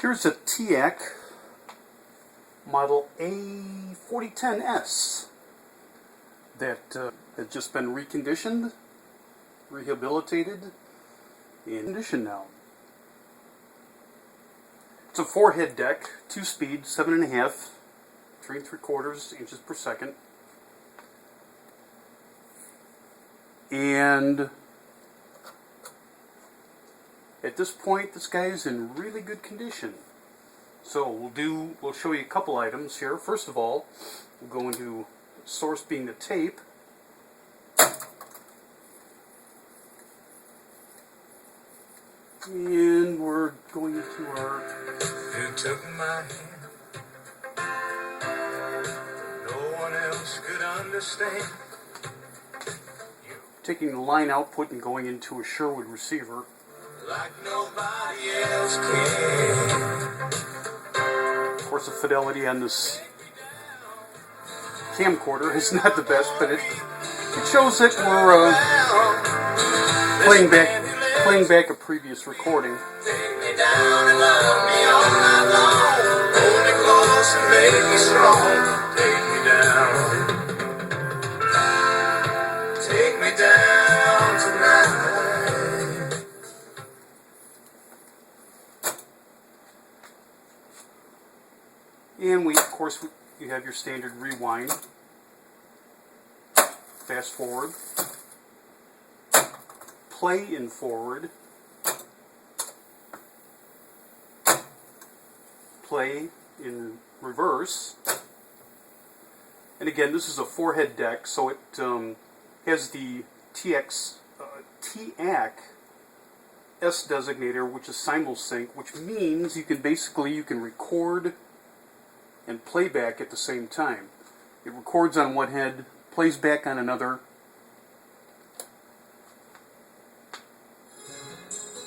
Here's a Teac model A4010S that has just been reconditioned, rehabilitated, and conditioned now. It's a 4-head deck, 2-speed, 7.5, 3 3/4 inches per second. And at this point, this guy is in really good condition. So we'll show you a couple items here. First of all, we'll go into source being the tape. And we're going to our... You took my hand. No one else could understand. Taking the line output and going into a Sherwood receiver. Like nobody else can. Of course, the fidelity on this camcorder is not the best, but it shows that we're playing back a previous recording. Take me down and love me all night long. Hold me close and make me strong. Take me down. Take me down tonight. And of course, you have your standard rewind, fast forward, play in forward, play in reverse. And again, this is a 4-head deck, so it has the Teac S designator, which is simulsync, which means you can record and play back at the same time. It records on one head, plays back on another.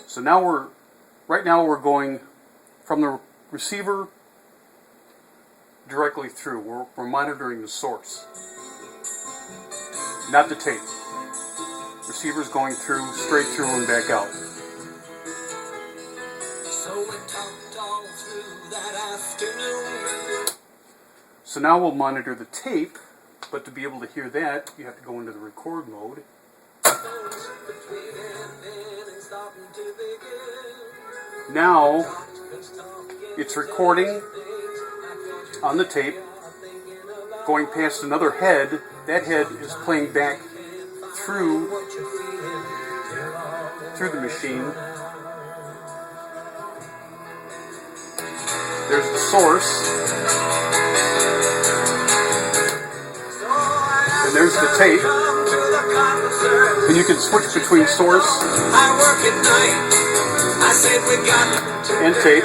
So now right now we're going from the receiver directly through. We're monitoring the source, not the tape. Receiver's going through, straight through and back out. So we talked all through that afternoon. So now we'll monitor the tape, but to be able to hear that, you have to go into the record mode. Now, it's recording on the tape, going past another head. That head is playing back through the machine. There's the source. And there's the tape. And you can switch between source and tape.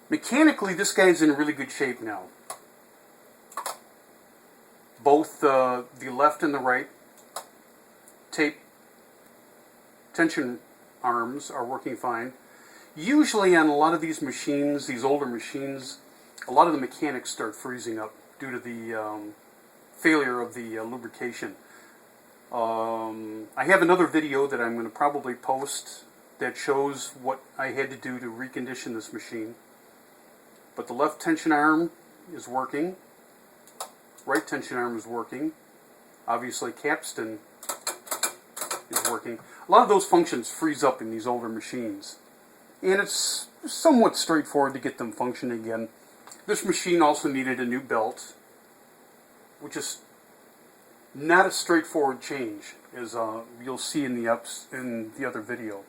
Mechanically, this guy's in really good shape now. Both the left and the right tape tension arms are working fine. Usually on a lot of these machines, these older machines, a lot of the mechanics start freezing up due to the failure of the lubrication. I have another video that I'm going to probably post that shows what I had to do to recondition this machine. But the left tension arm is working. Right tension arm is working. Obviously capstan is working. A lot of those functions freeze up in these older machines. And it's somewhat straightforward to get them functioning again. This machine also needed a new belt, which is not a straightforward change, as you'll see in the other video.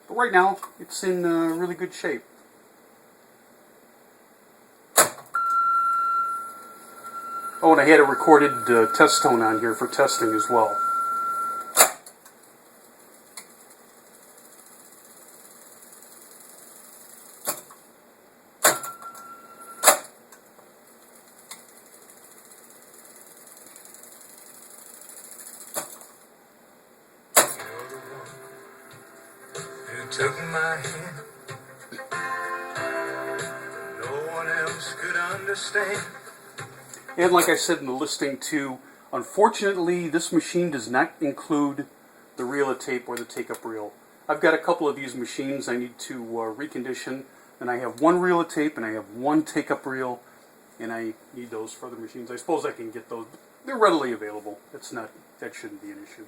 But right now, it's in really good shape. Oh, and I had a recorded test tone on here for testing as well. Took my hand. No one else could understand. And like I said in the listing too, Unfortunately, this machine does not include the reel of tape or the take-up reel. I've got a couple of these machines I need to recondition, and I have one reel of tape and I have one take-up reel, and I need those for other machines. I suppose I can get those. They're readily available. It's not, that shouldn't be an issue.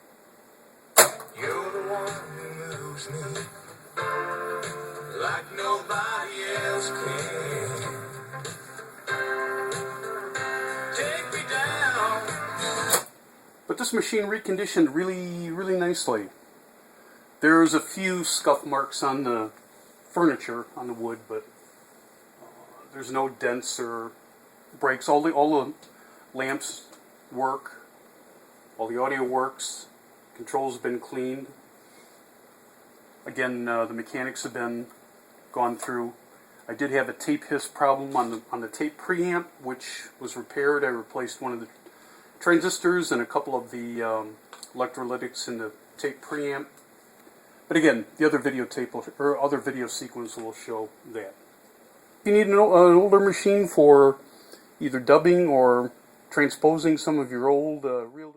You're the one who moves me like nobody else can. Take me down. But this machine reconditioned really nicely. There's a few scuff marks on the furniture, on the wood, but there's no dents or breaks. All the lamps work. All the audio works. Controls have been cleaned. Again, the mechanics have been gone through. I did have a tape hiss problem on the tape preamp, which was repaired. I replaced one of the transistors and a couple of the electrolytics in the tape preamp. But again, the other video tape or other video sequence will show that. If you need an older machine for either dubbing or transposing some of your old reel